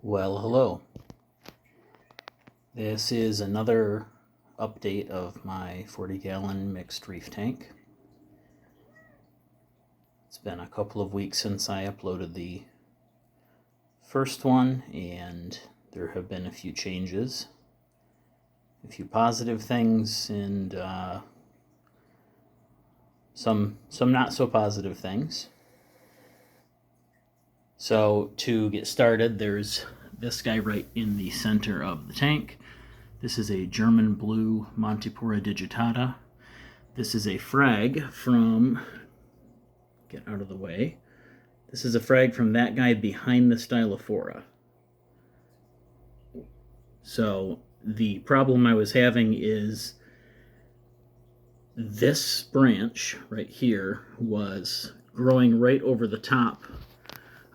Well, hello. This is another update of my 40-gallon mixed reef tank. It's been a couple of weeks since I uploaded the first one, and there have been a few changes, a few positive things, and some not so positive things. So to get started, there's this guy right in the center of the tank. This is a German blue Montipora digitata. This is a frag from, get out of the way, this is a frag from that guy behind the Stylophora. So the problem I was having is this branch right here was growing right over the top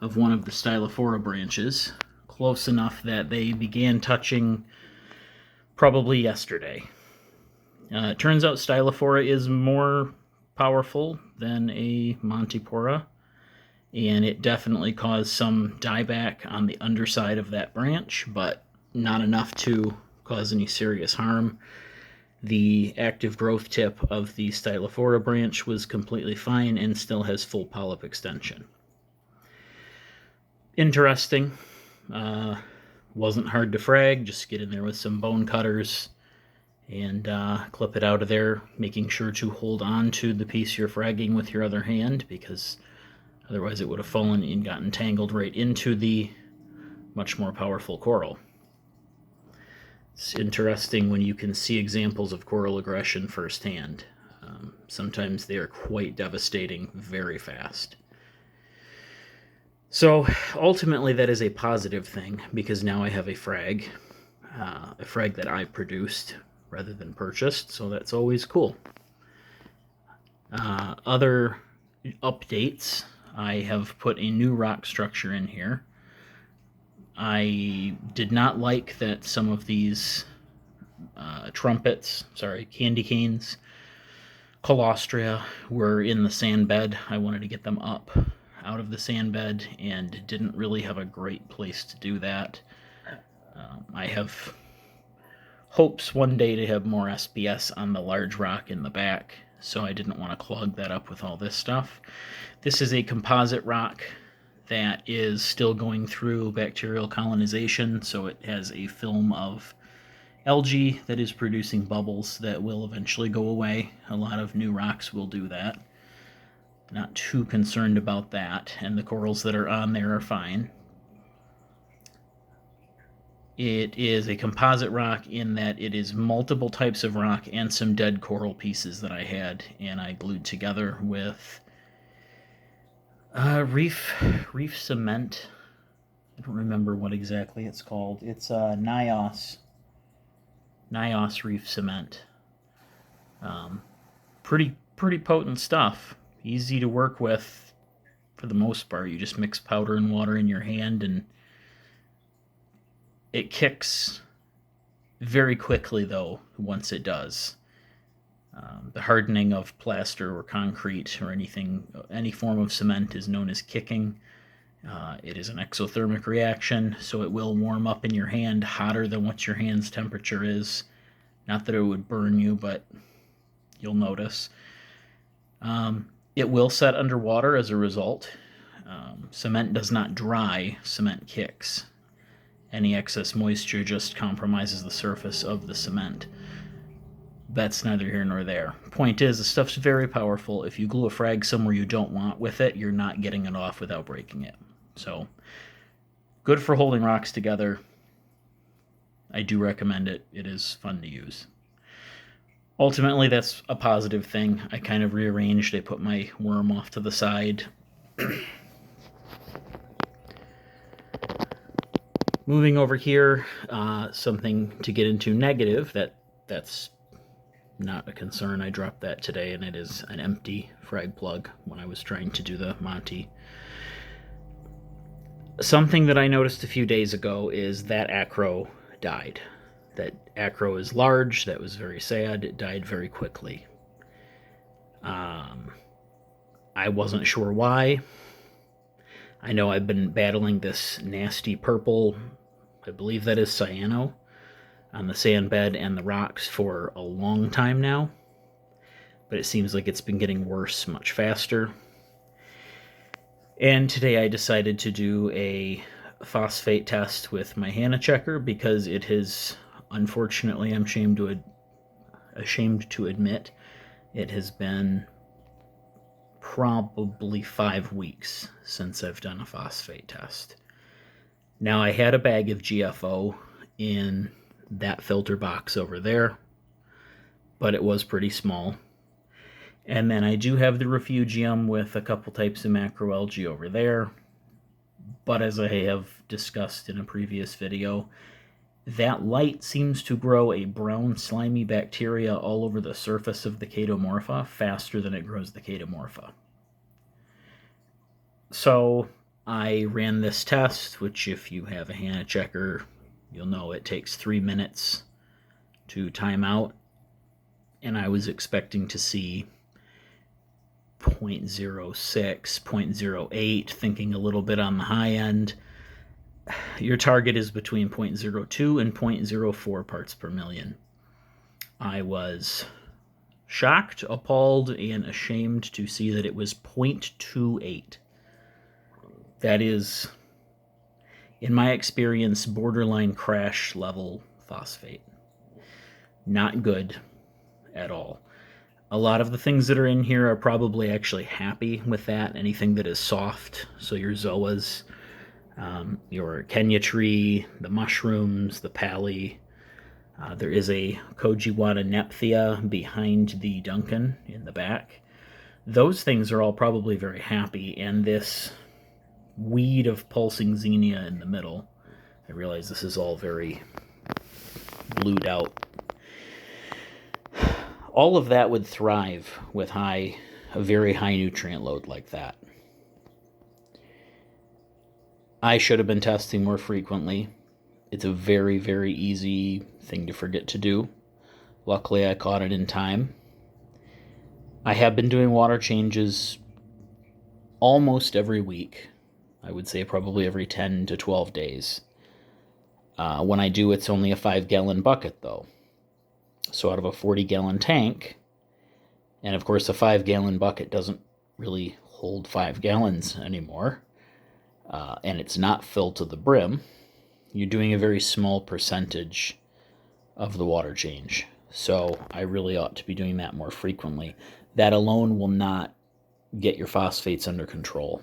of one of the Stylophora branches, close enough that they began touching probably yesterday. It turns out Stylophora is more powerful than a Montipora, and it definitely caused some dieback on the underside of that branch, but not enough to cause any serious harm. The active growth tip of the Stylophora branch was completely fine and still has full polyp extension. Interesting. Wasn't hard to frag, just get in there with some bone cutters and clip it out of there, making sure to hold on to the piece you're fragging with your other hand, because otherwise it would have fallen and gotten tangled right into the much more powerful coral. It's interesting when you can see examples of coral aggression firsthand. Sometimes they are quite devastating very fast. So ultimately that is a positive thing, because now I have a frag that I produced rather than purchased, so that's always cool. Other updates, I have put a new rock structure in here. I did not like that some of these candy canes, colostria, were in the sand bed. I wanted to get them up out of the sand bed and didn't really have a great place to do that. I have hopes one day to have more SPS on the large rock in the back, so I didn't want to clog that up with all this stuff. This is a composite rock that is still going through bacterial colonization, so it has a film of algae that is producing bubbles that will eventually go away. A lot of new rocks will do that. Not too concerned about that, and the corals that are on there are fine. It is a composite rock in that it is multiple types of rock and some dead coral pieces that I had, and I glued together with reef cement. I don't remember what exactly it's called. It's Nios reef cement. Pretty potent stuff. Easy to work with for the most part. You just mix powder and water in your hand, and it kicks very quickly, though, once it does. The hardening of plaster or concrete or any form of cement is known as kicking. It is an exothermic reaction, so it will warm up in your hand hotter than what your hand's temperature is. Not that it would burn you, but you'll notice. It will set underwater as a result. Cement does not dry, cement kicks. Any excess moisture just compromises the surface of the cement. That's neither here nor there. Point is, the stuff's very powerful. If you glue a frag somewhere you don't want with it, you're not getting it off without breaking it. So, good for holding rocks together. I do recommend it. It is fun to use. Ultimately, that's a positive thing. I kind of rearranged. I put my worm off to the side. Moving over here, something to get into negative, that's not a concern. I dropped that today, and it is an empty frag plug when I was trying to do the Monty. Something that I noticed a few days ago is that acro died. That acro is large. That was very sad. It died very quickly. I wasn't sure why. I know I've been battling this nasty purple I believe that is cyano, on the sand bed and the rocks for a long time now, but it seems like it's been getting worse much faster. And today I decided to do a phosphate test with my Hannah checker because it has, unfortunately, I'm ashamed to admit, it has been probably 5 weeks since I've done a phosphate test. Now, I had a bag of GFO in that filter box over there, but it was pretty small. And then I do have the refugium with a couple types of macroalgae over there. But as I have discussed in a previous video, that light seems to grow a brown slimy bacteria all over the surface of the chaetomorpha faster than it grows the chaetomorpha. So I ran this test, which if you have a Hannah checker, you'll know it takes 3 minutes to time out. And I was expecting to see 0.06, 0.08, thinking a little bit on the high end. Your target is between 0.02 and 0.04 parts per million. I was shocked, appalled, and ashamed to see that it was 0.28. That is, in my experience, borderline crash level phosphate. Not good at all. A lot of the things that are in here are probably actually happy with that. Anything that is soft, so your zoas, your Kenya tree, the mushrooms, the pally. There is a Kojiwana nephthia behind the Duncan in the back. Those things are all probably very happy, and this weed of pulsing xenia in the middle, I realize this is all very blued out. All of that would thrive with a very high nutrient load like that. I should have been testing more frequently. It's a very, very easy thing to forget to do. Luckily, I caught it in time. I have been doing water changes almost every week. I would say probably every 10 to 12 days. When I do, it's only a 5-gallon bucket, though. So out of a 40-gallon tank, and of course a 5-gallon bucket doesn't really hold 5 gallons anymore, and it's not filled to the brim, you're doing a very small percentage of the water change. So I really ought to be doing that more frequently. That alone will not get your phosphates under control.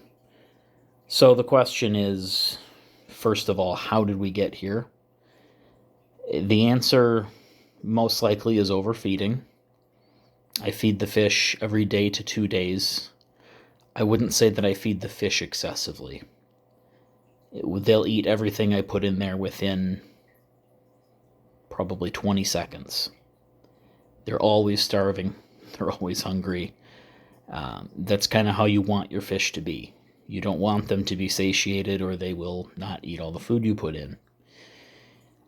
So the question is, first of all, how did we get here? The answer most likely is overfeeding. I feed the fish every day to 2 days. I wouldn't say that I feed the fish excessively. They'll eat everything I put in there within probably 20 seconds. They're always starving. They're always hungry. That's kind of how you want your fish to be. You don't want them to be satiated, or they will not eat all the food you put in.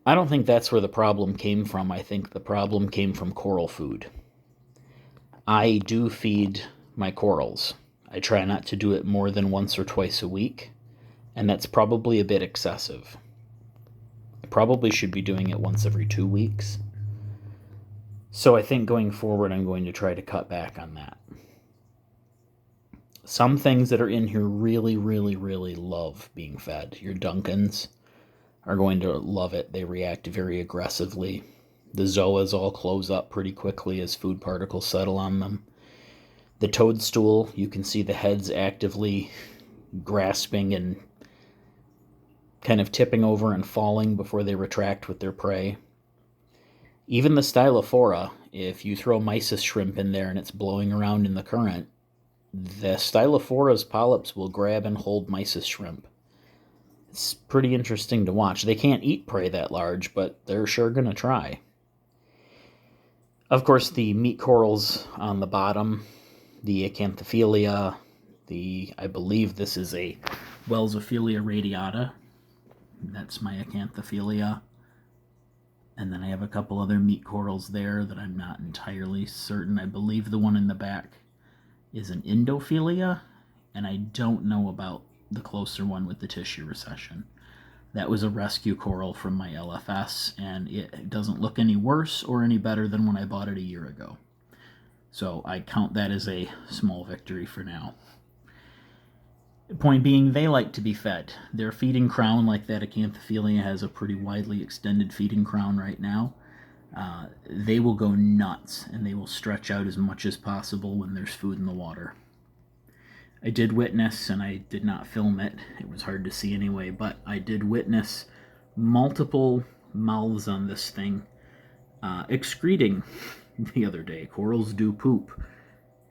I don't think that's where the problem came from. I think the problem came from coral food. I do feed my corals. I try not to do it more than once or twice a week, and that's probably a bit excessive. I probably should be doing it once every 2 weeks. So I think going forward, I'm going to try to cut back on that. Some things that are in here really, really, really love being fed. Your Duncans are going to love it. They react very aggressively. The zoas all close up pretty quickly as food particles settle on them. The toadstool, you can see the heads actively grasping and kind of tipping over and falling before they retract with their prey. Even the stylophora, if you throw mysis shrimp in there and it's blowing around in the current, the stylophora's polyps will grab and hold mysis shrimp. It's pretty interesting to watch. They can't eat prey that large, but they're sure going to try. Of course, the meat corals on the bottom, the acanthophilia, I believe this is a Wellsophilia radiata. That's my acanthophilia. And then I have a couple other meat corals there that I'm not entirely certain. I believe the one in the back is an Endophilia, and I don't know about the closer one with the tissue recession. That was a rescue coral from my LFS, and it doesn't look any worse or any better than when I bought it a year ago. So I count that as a small victory for now. Point being, they like to be fed. Their feeding crown, like that Acanthophyllia, has a pretty widely extended feeding crown right now. They will go nuts, and they will stretch out as much as possible when there's food in the water. I did witness, and I did not film it, it was hard to see anyway, but I did witness multiple mouths on this thing excreting the other day. Corals do poop,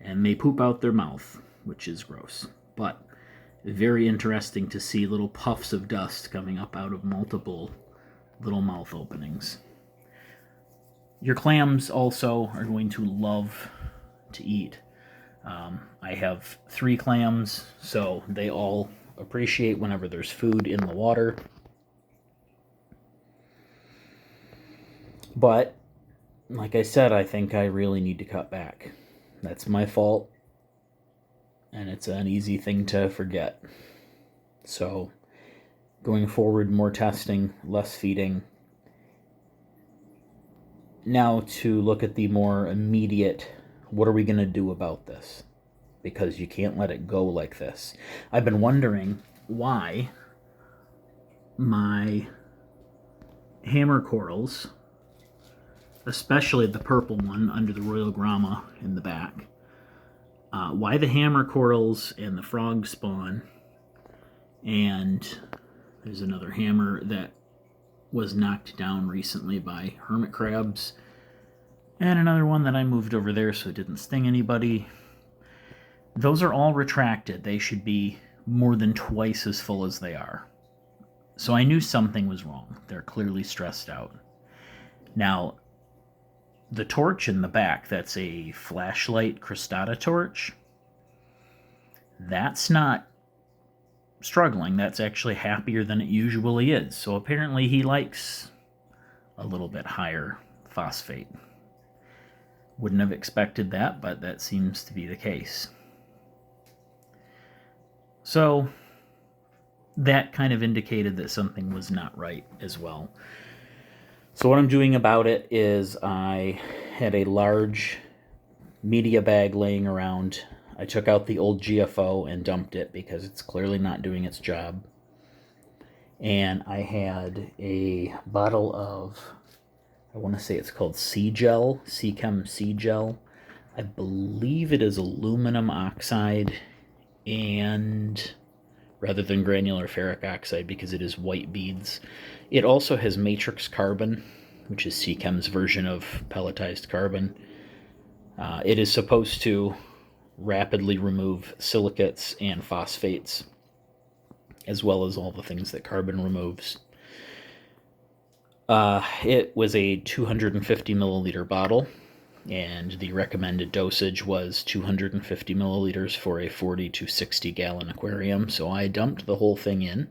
and they poop out their mouth, which is gross. But very interesting to see little puffs of dust coming up out of multiple little mouth openings. Your clams also are going to love to eat. I have 3 clams, so they all appreciate whenever there's food in the water. But, like I said, I think I really need to cut back. That's my fault, and it's an easy thing to forget. So, going forward, more testing, less feeding. Now to look at the more immediate, what are we going to do about this? Because you can't let it go like this. I've been wondering why my hammer corals, especially the purple one under the Royal Grama in the back, why the hammer corals and the frog spawn, and there's another hammer that was knocked down recently by hermit crabs, and another one that I moved over there so it didn't sting anybody. Those are all retracted. They should be more than twice as full as they are. So I knew something was wrong. They're clearly stressed out. Now, the torch in the back, that's a flashlight crostata torch. That's not struggling. That's actually happier than it usually is. So apparently he likes a little bit higher phosphate. Wouldn't have expected that, but that seems to be the case. So that kind of indicated that something was not right as well. So what I'm doing about it is I had a large media bag laying around. I took out the old GFO and dumped it because it's clearly not doing its job. And I had a bottle of, I want to say it's called Sea Gel, Seachem Sea Gel. I believe it is aluminum oxide, and rather than granular ferric oxide, because it is white beads. It also has matrix carbon, which is Seachem's version of pelletized carbon. It is supposed to rapidly remove silicates and phosphates, as well as all the things that carbon removes. It was a 250 milliliter bottle, and the recommended dosage was 250 milliliters for a 40 to 60 gallon aquarium. So I dumped the whole thing in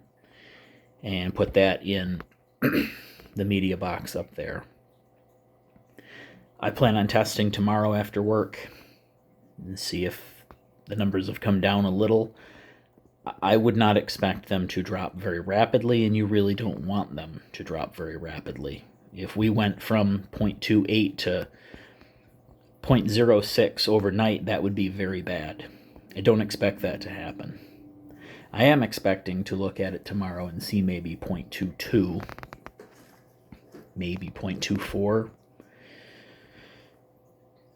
and put that in the media box up there. I plan on testing tomorrow after work and see if the numbers have come down a little. I would not expect them to drop very rapidly, and you really don't want them to drop very rapidly. If we went from 0.28 to 0.06 overnight, that would be very bad. I don't expect that to happen. I am expecting to look at it tomorrow and see maybe 0.22, maybe 0.24.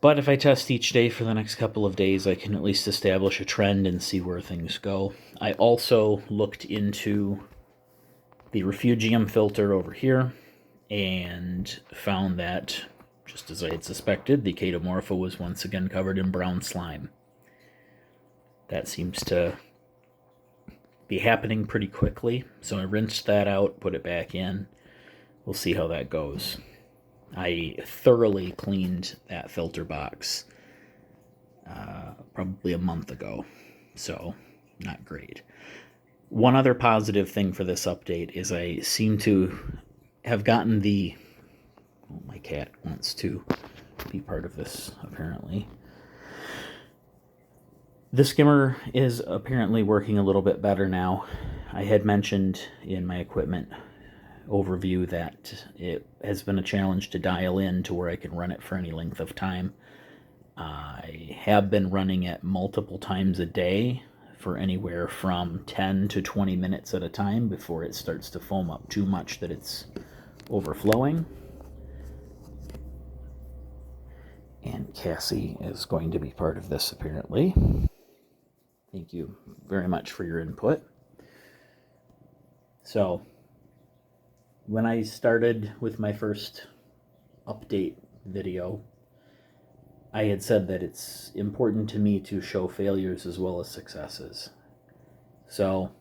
But if I test each day for the next couple of days, I can at least establish a trend and see where things go. I also looked into the refugium filter over here and found that, just as I had suspected, the Chaetomorpha was once again covered in brown slime. That seems to be happening pretty quickly, so I rinsed that out, put it back in. We'll see how that goes. I thoroughly cleaned that filter box probably a month ago, so not great. One other positive thing for this update is I seem to have gotten the... Oh, my cat wants to be part of this, apparently. The skimmer is apparently working a little bit better now. I had mentioned in my equipment overview that it has been a challenge to dial in to where I can run it for any length of time. I have been running it multiple times a day for anywhere from 10 to 20 minutes at a time before it starts to foam up too much that it's overflowing. And Cassie is going to be part of this apparently. Thank you very much for your input. So, when I started with my first update video, I had said that it's important to me to show failures as well as successes. So,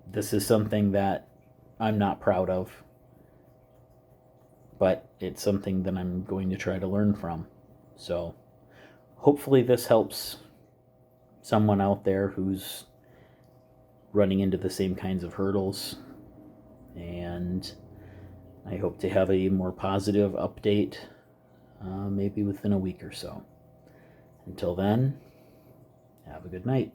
this is something that I'm not proud of, but it's something that I'm going to try to learn from. So, hopefully this helps someone out there who's running into the same kinds of hurdles, and I hope to have a more positive update maybe within a week or so. Until then, have a good night.